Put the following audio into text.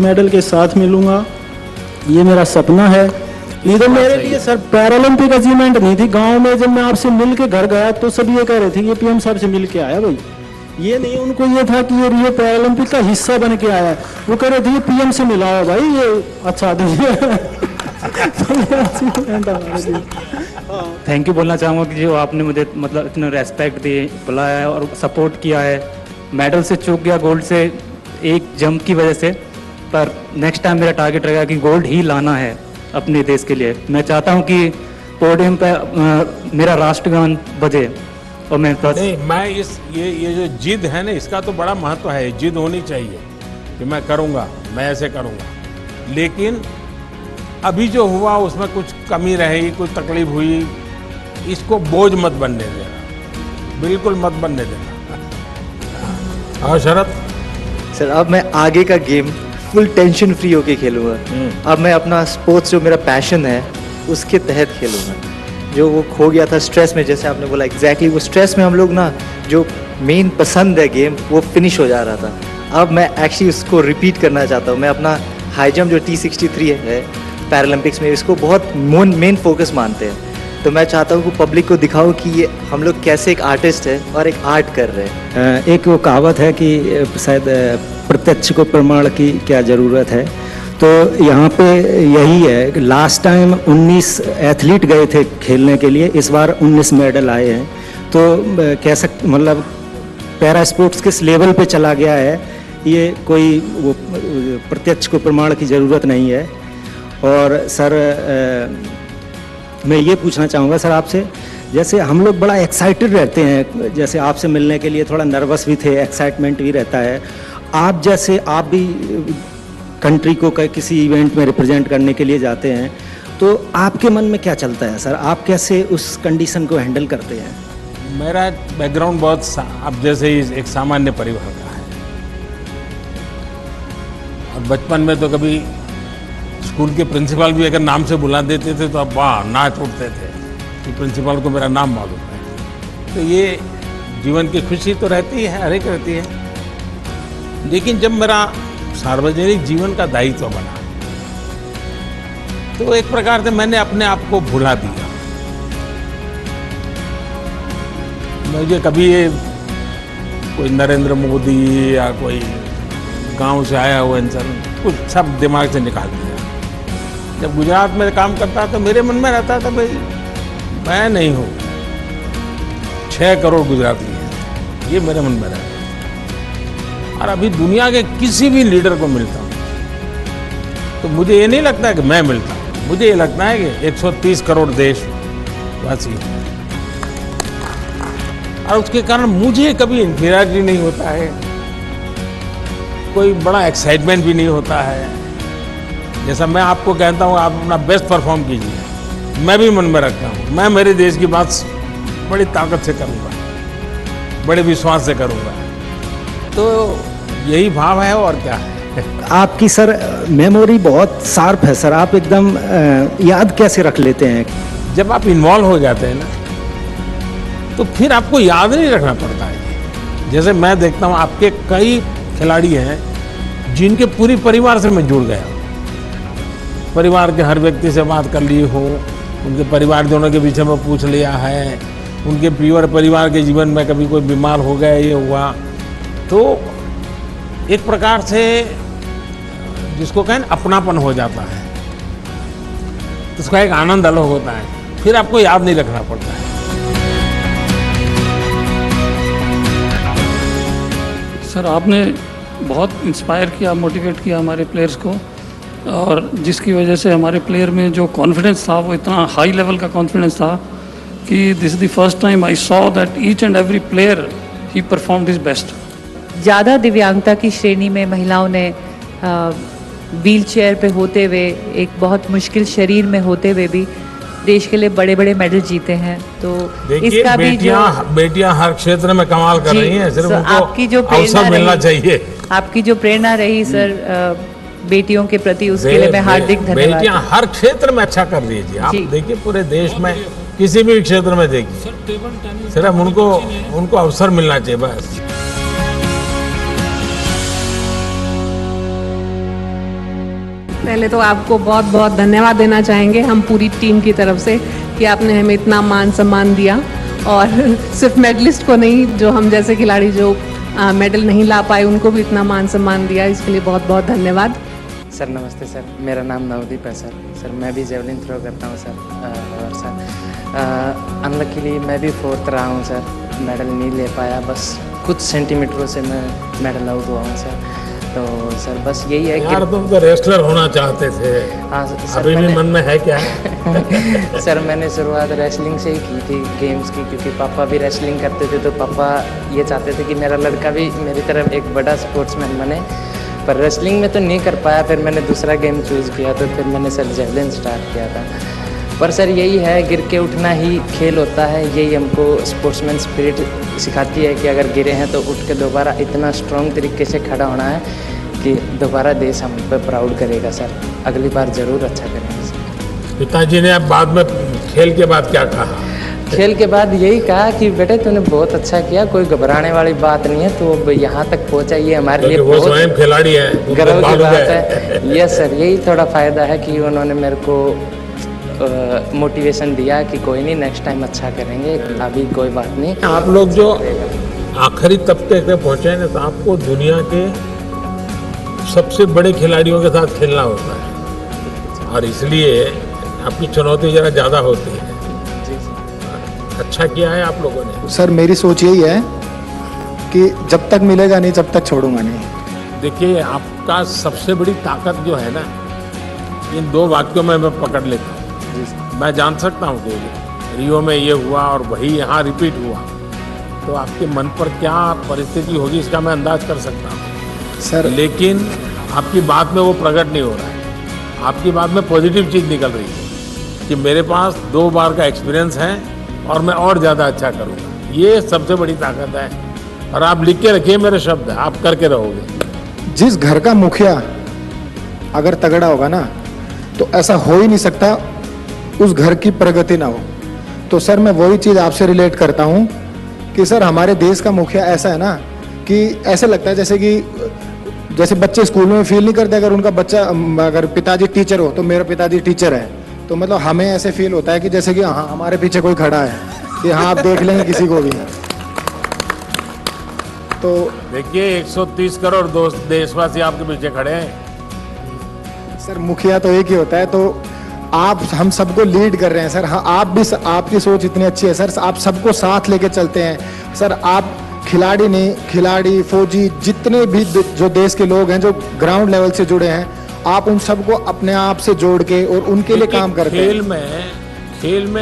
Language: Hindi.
मेडल के साथ मिलूंगा, ये मेरा सपना है। इधर मेरे लिए सर पैरालंपिक अचीवमेंट नहीं थी। गांव में जब मैं आपसे मिल के घर गया तो सब ये कह रहे थे ये पीएम साहब से मिल के आया भाई, ये नहीं उनको ये था कि ये पैरालंपिक का हिस्सा बन के आया है। वो कह रहे थे ये पीएम से मिलाओ भाई, ये अच्छा आदमी है। थैंक यू बोलना चाहूँगा कि जो आपने मुझे मतलब इतना रेस्पेक्ट दिए, बुलाया है और सपोर्ट किया है। मेडल से चूक गया गोल्ड से एक जंप की वजह से, पर नेक्स्ट टाइम मेरा टारगेट रहेगा कि गोल्ड ही लाना है अपने देश के लिए। मैं चाहता हूँ कि पोडियम पे मेरा राष्ट्रगान बजे और मैं नहीं, मैं ये जो जिद है ना, इसका तो बड़ा महत्व है। जिद होनी चाहिए कि मैं करूँगा, मैं ऐसे करूँगा। लेकिन अभी जो हुआ उसमें कुछ कमी रही, कुछ तकलीफ हुई, इसको बोझ मत बनने देना, बिल्कुल मत बनने देना। हाँ शरद सर, अब मैं आगे का गेम फुल टेंशन फ्री होके खेलूंगा। अब मैं अपना स्पोर्ट्स जो मेरा पैशन है उसके तहत खेलूंगा। जो वो खो गया था स्ट्रेस में, जैसे आपने बोला एग्जैक्टली वो स्ट्रेस में हम लोग ना जो मेन पसंद है गेम वो फिनिश हो जा रहा था। अब मैं एक्चुअली उसको रिपीट करना चाहता हूँ। मैं अपना हाई जंप जो T63 है पैरालंपिक्स में, इसको बहुत मेन फोकस मानते हैं। तो मैं चाहता हूँ कि पब्लिक को दिखाऊं कि ये हम लोग कैसे एक आर्टिस्ट है और एक आर्ट कर रहे हैं। एक वो कहावत है कि शायद प्रत्यक्ष को प्रमाण की क्या ज़रूरत है, तो यहाँ पे यही है। लास्ट टाइम 19 एथलीट गए थे खेलने के लिए, इस बार 19 मेडल आए हैं। तो कह सकते मतलब पैरा स्पोर्ट्स किस लेवल पे चला गया है, ये कोई वो प्रत्यक्ष को प्रमाण की ज़रूरत नहीं है। और सर मैं ये पूछना चाहूँगा सर आपसे, जैसे हम लोग बड़ा एक्साइटेड रहते हैं, जैसे आपसे मिलने के लिए थोड़ा नर्वस भी थे, एक्साइटमेंट भी रहता है। आप जैसे आप भी कंट्री को किसी इवेंट में रिप्रेजेंट करने के लिए जाते हैं, तो आपके मन में क्या चलता है सर? आप कैसे उस कंडीशन को हैंडल करते हैं? मेरा बैकग्राउंड बहुत अब जैसे ही एक सामान्य परिवार का है, और बचपन में तो कभी स्कूल के प्रिंसिपल भी अगर नाम से बुला देते थे तो अब वाह नाच उठते थे कि प्रिंसिपल को मेरा नाम मालूम है। तो ये जीवन की खुशी तो रहती है, हर एक रहती है। लेकिन जब मेरा सार्वजनिक जीवन का दायित्व बना तो एक प्रकार से मैंने अपने आप को भुला दिया। मुझे कभी ये कोई नरेंद्र मोदी या कोई गांव से आया हुआ इंसान कुछ सब दिमाग से निकाल दिया। जब गुजरात में काम करता तो मेरे मन में रहता था भाई मैं नहीं हूँ, 6 करोड़ गुजराती हैं, ये मेरे मन में रहता। और अभी दुनिया के किसी भी लीडर को मिलता हूँ तो मुझे ये नहीं लगता है कि मैं मिलता हूँ, मुझे ये लगता है कि 130 करोड़ देशवासी, और उसके कारण मुझे कभी इंफीरियरिटी नहीं होता है, कोई बड़ा एक्साइटमेंट भी नहीं होता है। जैसा मैं आपको कहता हूँ आप अपना बेस्ट परफॉर्म कीजिए, मैं भी मन में रखता हूँ मैं मेरे देश की बात बड़ी ताकत से करूँगा, बड़े विश्वास से करूँगा। तो यही भाव है और क्या है। आपकी सर मेमोरी बहुत शार्प है सर, आप एकदम याद कैसे रख लेते हैं? जब आप इन्वॉल्व हो जाते हैं ना तो फिर आपको याद नहीं रखना पड़ता है। जैसे मैं देखता हूँ आपके कई खिलाड़ी हैं जिनके पूरी परिवार से मैं जुड़ गया, परिवार के हर व्यक्ति से बात कर ली हो, उनके परिवारजनों के विषय में पूछ लिया है, उनके प्योर परिवार के जीवन में कभी कोई बीमार हो गया ये हुआ, तो एक प्रकार से जिसको कहें अपनापन हो जाता है, तो उसका एक आनंद अलग होता है, फिर आपको याद नहीं रखना पड़ता है। सर आपने बहुत इंस्पायर किया, मोटिवेट किया हमारे प्लेयर्स को, और जिसकी वजह से हमारे प्लेयर में जो कॉन्फिडेंस था वो इतना हाई लेवल का कॉन्फिडेंस था कि this is the first time I saw that each and every player he performed his best. ज़्यादा दिव्यांगता की श्रेणी में महिलाओं ने व्हील चेयर पे होते हुए, एक बहुत मुश्किल शरीर में होते हुए भी देश के लिए बड़े बड़े मेडल जीते हैं। तो इसका भी बेटियां हर क्षेत्र में कमाल कर रही हैं, सिर्फ उनको आपकी जो अवसर मिलना चाहिए। आपकी जो प्रेरणा रही सर बेटियों के प्रति, उसके लिए मैं हार्दिक धन्यवाद। बेटियां हर क्षेत्र में अच्छा कर रही है। आप देखिए पूरे देश में किसी भी क्षेत्र में देखिए, सिर्फ उनको अवसर मिलना चाहिए बस। पहले तो आपको बहुत बहुत धन्यवाद देना चाहेंगे हम पूरी टीम की तरफ से कि आपने हमें इतना मान सम्मान दिया और सिर्फ मेडलिस्ट को नहीं, जो हम जैसे खिलाड़ी जो मेडल नहीं ला पाए उनको भी इतना मान सम्मान दिया, इसके लिए बहुत बहुत धन्यवाद। सर नमस्ते सर, मेरा नाम नवदीप है सर। मैं भी जेवलिन थ्रो करता हूँ सर। और सर अनलकीली मैं भी 4th रहा हूँ सर, मेडल नहीं ले पाया, बस कुछ सेंटीमीटरों से मैं मेडल आउट हुआ हूँ सर। तो सर बस यही है यार तुम तो रेसलर होना चाहते थे। हाँ सर, अभी भी मन में है क्या? सर मैंने शुरुआत रेसलिंग से ही की थी, गेम्स की, क्योंकि पापा भी रेसलिंग करते थे, तो पापा ये चाहते थे कि मेरा लड़का भी मेरी तरफ एक बड़ा स्पोर्ट्समैन बने। पर रेसलिंग में तो नहीं कर पाया, फिर मैंने दूसरा गेम चूज़ किया, तो फिर मैंने सर जेवलिन स्टार्ट किया था। पर सर यही है, गिर के उठना ही खेल होता है, यही हमको स्पोर्ट्समैन स्पिरिट सिखाती है कि अगर गिरे हैं तो उठ के दोबारा इतना स्ट्रॉन्ग तरीके से खड़ा होना है कि दोबारा देश हम पर प्राउड करेगा सर, अगली बार ज़रूर अच्छा करेंगे सर। पिताजी ने अब बाद में खेल के बाद क्या कहा? खेल के बाद यही कहा कि बेटे तूने बहुत अच्छा किया, कोई घबराने वाली बात नहीं है, तो अब यहाँ तक पहुँचा, ये हमारे लिए वो स्वयं खिलाड़ी है, गर्व की बात है। यस सर, यही थोड़ा फ़ायदा है कि उन्होंने मेरे को मोटिवेशन दिया कि कोई नहीं, नेक्स्ट टाइम अच्छा करेंगे, अभी कोई बात नहीं। आप लोग जो आखिरी तबके तक पहुँचे हैं तो आपको दुनिया के सबसे बड़े खिलाड़ियों के साथ खेलना होता है, और इसलिए आपकी चुनौती ज़रा ज़्यादा होती है। अच्छा किया है आप लोगों ने। सर मेरी सोच यही है कि जब तक मिलेगा नहीं तब तक छोड़ूंगा नहीं। देखिए आपका सबसे बड़ी ताकत जो है ना, इन 2 वाक्यों में मैं पकड़ लेता हूँ। मैं जान सकता हूँ कि रियो में ये हुआ और वही यहाँ रिपीट हुआ, तो आपके मन पर क्या परिस्थिति होगी इसका मैं अंदाज कर सकता हूँ सर। लेकिन आपकी बात में वो प्रकट नहीं हो रहा है। आपकी बात में पॉजिटिव चीज़ निकल रही है कि मेरे पास 2 बार का एक्सपीरियंस है और मैं और ज़्यादा अच्छा करूँगा। ये सबसे बड़ी ताकत है, और आप लिख के रखिए मेरे शब्द, आप करके रहोगे। जिस घर का मुखिया अगर तगड़ा होगा ना, तो ऐसा हो ही नहीं सकता उस घर की प्रगति ना हो। तो सर मैं वही चीज़ आपसे रिलेट करता हूँ कि सर हमारे देश का मुखिया ऐसा है ना कि ऐसे लगता है जैसे बच्चे स्कूल में फील नहीं करते, अगर उनका बच्चा अगर पिताजी टीचर हो तो मेरा पिताजी टीचर है, तो मतलब हमें ऐसे फील होता है कि जैसे कि हाँ हमारे पीछे कोई खड़ा है, कि हाँ आप देख लेंगे किसी को भी। तो देखिए 130 करोड़ दोस्त देशवासी आपके पीछे खड़े हैं। सर मुखिया तो एक ही होता है, तो आप हम सबको लीड कर रहे हैं सर। हाँ आप भी, आपकी सोच इतनी अच्छी है सर, आप सबको साथ लेके चलते हैं सर। आप खिलाड़ी नहीं, खिलाड़ी फौजी जितने भी जो देश के लोग हैं जो ग्राउंड लेवल से जुड़े हैं, आप उन सबको अपने आप से जोड़ के और उनके लिए काम करते हैं। खेल में